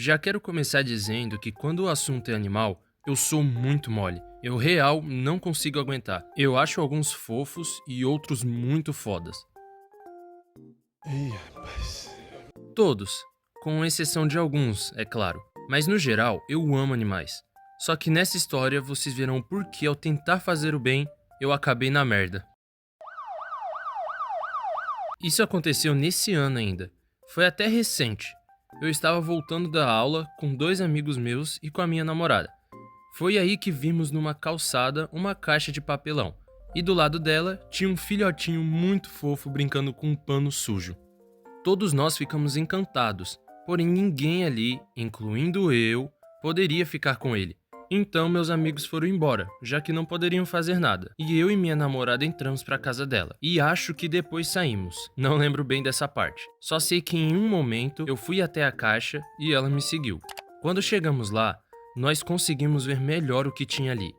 Já quero começar dizendo que quando o assunto é animal, eu sou muito mole. Eu real não consigo aguentar. Eu acho alguns fofos e outros muito fodas. Ih, rapaz. Todos, com exceção de alguns, é claro. Mas no geral, eu amo animais. Só que nessa história vocês verão o porquê ao tentar fazer o bem, eu acabei na merda. Isso aconteceu nesse ano ainda. Foi até recente. Eu estava voltando da aula com dois amigos meus e com a minha namorada. Foi aí que vimos numa calçada uma caixa de papelão. E do lado dela tinha um filhotinho muito fofo brincando com um pano sujo. Todos nós ficamos encantados, porém ninguém ali, incluindo eu, poderia ficar com ele. Então meus amigos foram embora, já que não poderiam fazer nada. E eu e minha namorada entramos para casa dela. E acho que depois saímos. Não lembro bem dessa parte. Só sei que em um momento eu fui até a caixa e ela me seguiu. Quando chegamos lá, nós conseguimos ver melhor o que tinha ali.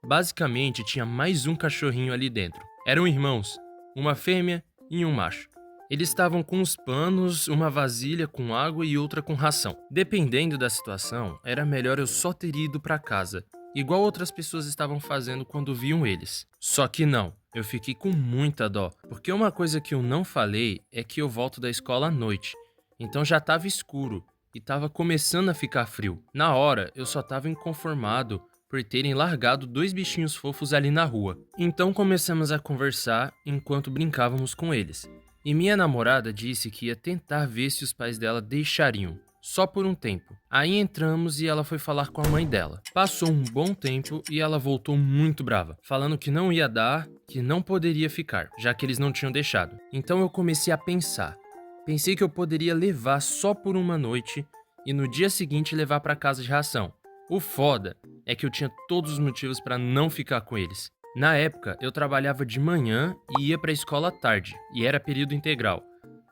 Basicamente, tinha mais um cachorrinho ali dentro. Eram irmãos, uma fêmea e um macho. Eles estavam com os panos, uma vasilha com água e outra com ração. Dependendo da situação, era melhor eu só ter ido para casa, igual outras pessoas estavam fazendo quando viam eles. Só que não, eu fiquei com muita dó, porque uma coisa que eu não falei é que eu volto da escola à noite. Então já estava escuro e estava começando a ficar frio. Na hora, eu só estava inconformado por terem largado dois bichinhos fofos ali na rua. Então começamos a conversar enquanto brincávamos com eles. E minha namorada disse que ia tentar ver se os pais dela deixariam, só por um tempo. Aí entramos e ela foi falar com a mãe dela. Passou um bom tempo e ela voltou muito brava, falando que não ia dar, que não poderia ficar, já que eles não tinham deixado. Então eu comecei a pensar. Pensei que eu poderia levar só por uma noite e no dia seguinte levar para casa de ração. O foda é que eu tinha todos os motivos para não ficar com eles. Na época, eu trabalhava de manhã e ia para a escola à tarde, e era período integral.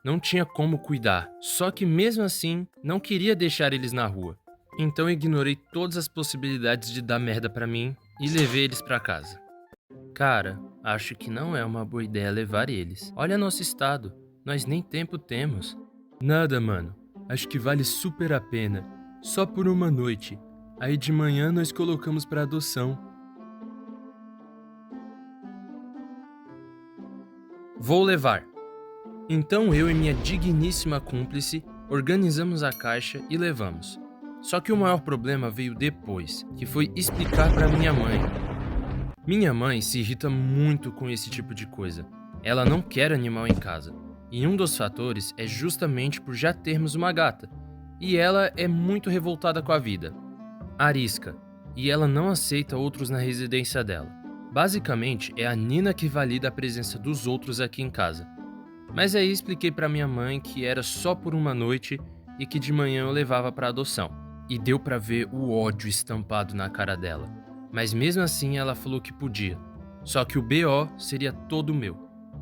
Não tinha como cuidar, só que mesmo assim, não queria deixar eles na rua. Então ignorei todas as possibilidades de dar merda pra mim e levei eles pra casa. Cara, acho que não é uma boa ideia levar eles. Olha nosso estado, nós nem tempo temos. Nada, mano. Acho que vale super a pena. Só por uma noite. Aí de manhã nós colocamos pra adoção. Vou levar. Então eu e minha digníssima cúmplice organizamos a caixa e levamos. Só que o maior problema veio depois, que foi explicar para minha mãe. Minha mãe se irrita muito com esse tipo de coisa. Ela não quer animal em casa. E um dos fatores é justamente por já termos uma gata. E ela é muito revoltada com a vida. Arisca. E ela não aceita outros na residência dela. Basicamente, é a Nina que valida a presença dos outros aqui em casa. Mas aí expliquei pra minha mãe que era só por uma noite e que de manhã eu levava pra adoção. E deu pra ver o ódio estampado na cara dela. Mas mesmo assim ela falou que podia. Só que o BO seria todo meu.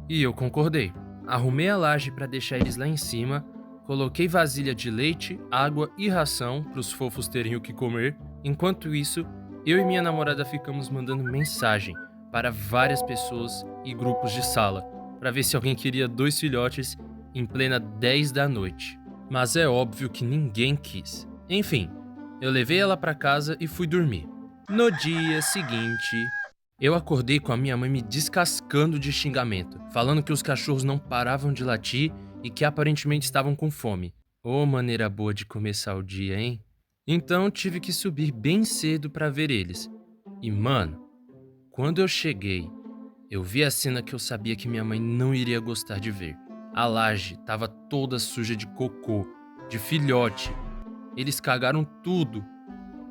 E eu concordei. Arrumei a laje pra deixar eles lá em cima, coloquei vasilha de leite, água e ração pros fofos terem o que comer. Enquanto isso, eu e minha namorada ficamos mandando mensagem para várias pessoas e grupos de sala, para ver se alguém queria 2 filhotes em plena 10 da noite. Mas é óbvio que ninguém quis. Enfim, eu levei ela para casa e fui dormir. No dia seguinte, eu acordei com a minha mãe me descascando de xingamento, falando que os cachorros não paravam de latir e que aparentemente estavam com fome. Ô, maneira boa de começar o dia, hein? Então tive que subir bem cedo pra ver eles. E mano, quando eu cheguei, eu vi a cena que eu sabia que minha mãe não iria gostar de ver. A laje tava toda suja de cocô, de filhote. Eles cagaram tudo.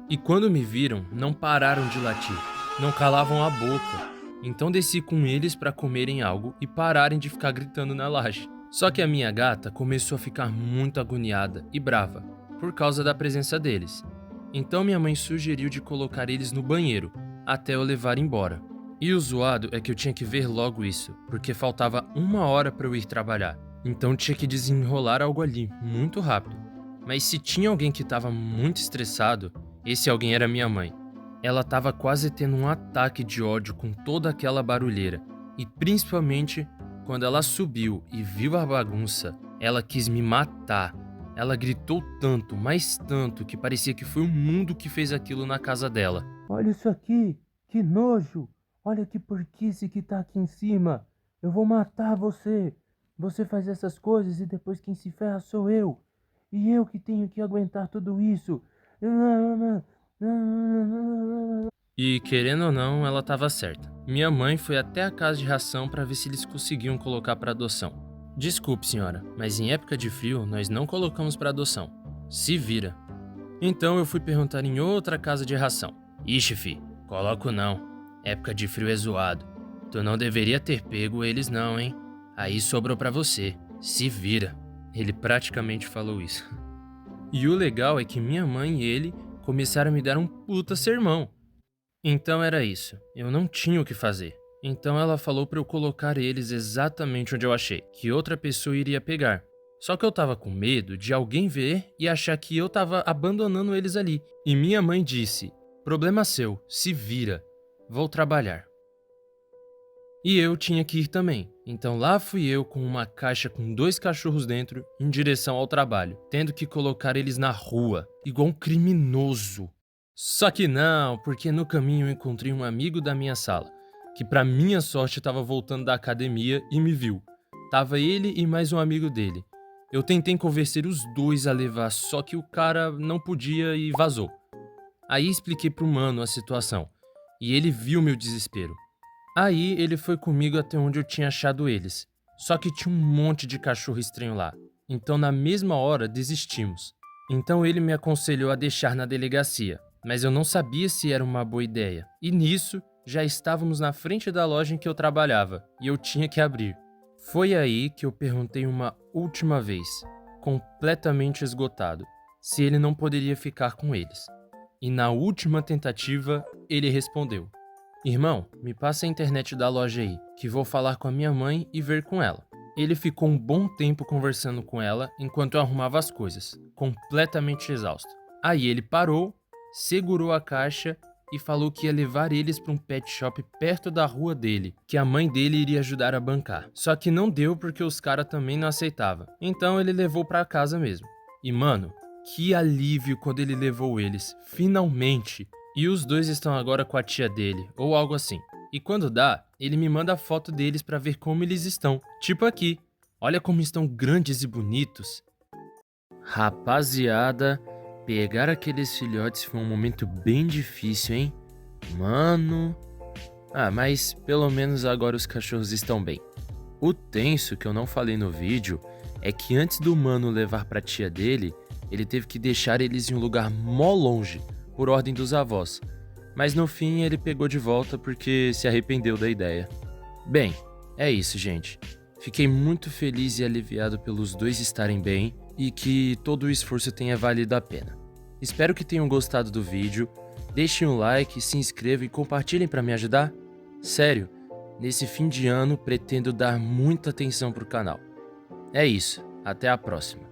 E quando me viram, não pararam de latir, não calavam a boca. Então desci com eles pra comerem algo e pararem de ficar gritando na laje. Só que a minha gata começou a ficar muito agoniada e brava por causa da presença deles. Então minha mãe sugeriu de colocar eles no banheiro, até eu levar embora. E o zoado é que eu tinha que ver logo isso, porque faltava 1 hora para eu ir trabalhar. Então tinha que desenrolar algo ali, muito rápido. Mas se tinha alguém que estava muito estressado, esse alguém era minha mãe. Ela estava quase tendo um ataque de ódio com toda aquela barulheira. E principalmente, quando ela subiu e viu a bagunça, ela quis me matar. Ela gritou tanto, mas tanto, que parecia que foi o mundo que fez aquilo na casa dela. Olha isso aqui, que nojo! Olha que porquice que tá aqui em cima! Eu vou matar você! Você faz essas coisas e depois quem se ferra sou eu! E eu que tenho que aguentar tudo isso! E, querendo ou não, ela estava certa. Minha mãe foi até a casa de ração para ver se eles conseguiam colocar para adoção. Desculpe, senhora, mas em época de frio nós não colocamos para adoção. Se vira. Então eu fui perguntar em outra casa de ração. Ixi, fi, coloco não. Época de frio é zoado. Tu não deveria ter pego eles não, hein? Aí sobrou pra você. Se vira. Ele praticamente falou isso. E o legal é que minha mãe e ele começaram a me dar um puta sermão. Então era isso, eu não tinha o que fazer. Então ela falou pra eu colocar eles exatamente onde eu achei, que outra pessoa iria pegar. Só que eu tava com medo de alguém ver e achar que eu tava abandonando eles ali. E minha mãe disse: problema seu, se vira, vou trabalhar. E eu tinha que ir também. Então lá fui eu com uma caixa com 2 cachorros dentro em direção ao trabalho, tendo que colocar eles na rua, igual um criminoso. Só que não, porque no caminho eu encontrei um amigo da minha sala, que pra minha sorte estava voltando da academia e me viu. Tava ele e mais um amigo dele. Eu tentei convencer os dois a levar, só que o cara não podia e vazou. Aí expliquei pro mano a situação, e ele viu meu desespero. Aí ele foi comigo até onde eu tinha achado eles, só que tinha um monte de cachorro estranho lá, então na mesma hora desistimos. Então ele me aconselhou a deixar na delegacia, mas eu não sabia se era uma boa ideia. E nisso, já estávamos na frente da loja em que eu trabalhava, e eu tinha que abrir. Foi aí que eu perguntei uma última vez, completamente esgotado, se ele não poderia ficar com eles. E na última tentativa, ele respondeu: irmão, me passa a internet da loja aí, que vou falar com a minha mãe e ver com ela. Ele ficou um bom tempo conversando com ela enquanto eu arrumava as coisas, completamente exausto. Aí ele parou, segurou a caixa e falou que ia levar eles para um pet shop perto da rua dele, que a mãe dele iria ajudar a bancar. Só que não deu porque os caras também não aceitavam. Então ele levou para casa mesmo. E mano, que alívio quando ele levou eles, finalmente! E os dois estão agora com a tia dele, ou algo assim. E quando dá, ele me manda a foto deles pra ver como eles estão. Tipo aqui. Olha como estão grandes e bonitos. Rapaziada, pegar aqueles filhotes foi um momento bem difícil, hein? Mano... mas pelo menos agora os cachorros estão bem. O tenso que eu não falei no vídeo é que antes do mano levar pra tia dele, ele teve que deixar eles em um lugar mó longe, por ordem dos avós, mas no fim ele pegou de volta porque se arrependeu da ideia. Bem, é isso, gente. Fiquei muito feliz e aliviado pelos dois estarem bem e que todo o esforço tenha valido a pena. Espero que tenham gostado do vídeo, deixem um like, se inscrevam e compartilhem para me ajudar. Sério, nesse fim de ano pretendo dar muita atenção pro canal. É isso, até a próxima.